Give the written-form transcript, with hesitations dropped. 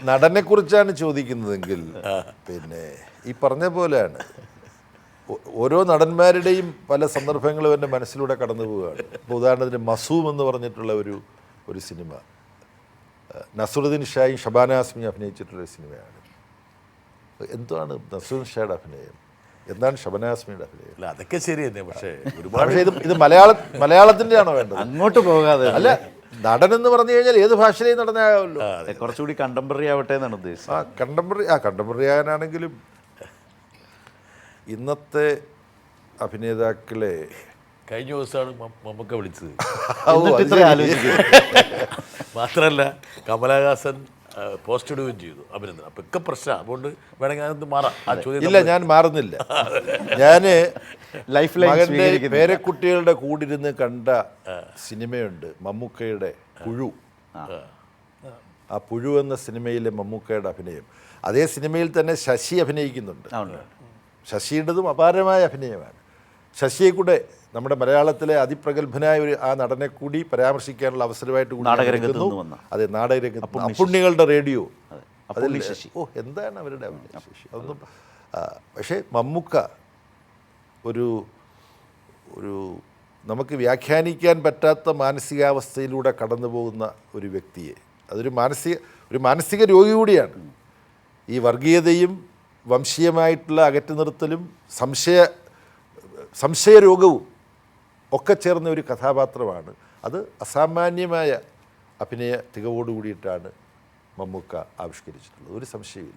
നടനെക്കുറിച്ചാണ് ചോദിക്കുന്നതെങ്കിൽ പിന്നെ ഈ പറഞ്ഞ പോലെയാണ് ഓരോ നടന്മാരുടെയും പല സന്ദർഭങ്ങളും എൻ്റെ മനസ്സിലൂടെ കടന്നു പോവുകയാണ്. ഇപ്പോൾ ഉദാഹരണത്തിന് മസൂം എന്ന് പറഞ്ഞിട്ടുള്ള ഒരു സിനിമ നസറുദ്ദീൻ ഷായും ഷബാന ആസ്മിയും അഭിനയിച്ചിട്ടുള്ളൊരു സിനിമയാണ്. എന്താണ് നസറുദ്ദീൻ ഷായുടെ അഭിനയം, എന്താണ് ഷബാന ആസ്മിയുടെ അഭിനയം? അല്ല അതൊക്കെ ശരി തന്നെ, പക്ഷേ ഒരുപാട് ഇത് മലയാളത്തിൻ്റെ ആണോ വേണ്ടത്? അങ്ങോട്ട് പോകാതെ അല്ല, നടനെന്ന് പറഞ്ഞു കഴിഞ്ഞാൽ ഏത് ഭാഷയിലും നടനാകാമല്ലോ. കുറച്ചുകൂടി കണ്ടംപററി ആവട്ടെ എന്നാണ് ഉദ്ദേശിച്ചത്. കണ്ടംപററി ആകാനാണെങ്കിലും ഇന്നത്തെ അഭിനേതാക്കളെ കഴിഞ്ഞ ദിവസമാണ് മമ്മൂക്ക വിളിച്ചത്. മാത്രമല്ല കമലഹാസൻ പോസ്റ്റ് ഇടുകയും ചെയ്തു അഭിനന്ദനം. അപ്പം ഒക്കെ പ്രശ്നം, അതുകൊണ്ട് വേണമെങ്കിൽ അതൊന്ന് മാറാം ആ ചോദ്യം. ഇല്ല, ഞാൻ മാറുന്നില്ല. ഞാൻ ലൈഫ് മകൻ്റെ പേരക്കുട്ടികളുടെ കൂടിരുന്ന് കണ്ട സിനിമയുണ്ട് മമ്മൂക്കയുടെ പുഴു. ആ പുഴു എന്ന സിനിമയിലെ മമ്മൂക്കയുടെ അഭിനയം, അതേ സിനിമയിൽ തന്നെ ശശി അഭിനയിക്കുന്നുണ്ട്. ശശിയുടേതും അപാരമായ അഭിനയമാണ്. ശശിയെ കൂടെ നമ്മുടെ മലയാളത്തിലെ അതിപ്രഗത്ഭനായ ആ നടനെ കൂടി പരാമർശിക്കാനുള്ള അവസരമായിട്ട് കൂടി അതെ, നാടകരംഗത്ത് അപ്പുണ്ണികളുടെ റേഡിയോ അതിൽ എന്താണ് അവരുടെ അഭിനയശേഷി അതൊന്നും. പക്ഷേ മമ്മൂക്ക ഒരു നമുക്ക് വ്യാഖ്യാനിക്കാൻ പറ്റാത്ത മാനസികാവസ്ഥയിലൂടെ കടന്നു പോകുന്ന ഒരു വ്യക്തിയെ, അതൊരു മാനസിക രോഗി കൂടിയാണ്. ഈ വർഗീയതയും വംശീയമായിട്ടുള്ള അകറ്റുനിർത്തലും സംശയരോഗവും ഒക്കെ ചേർന്ന ഒരു കഥാപാത്രമാണ്. അത് അസാമാന്യമായ അഭിനയ തികവോടുകൂടിയിട്ടാണ് മമ്മൂക്ക ആവിഷ്കരിച്ചിട്ടുള്ളത്, ഒരു സംശയമില്ല.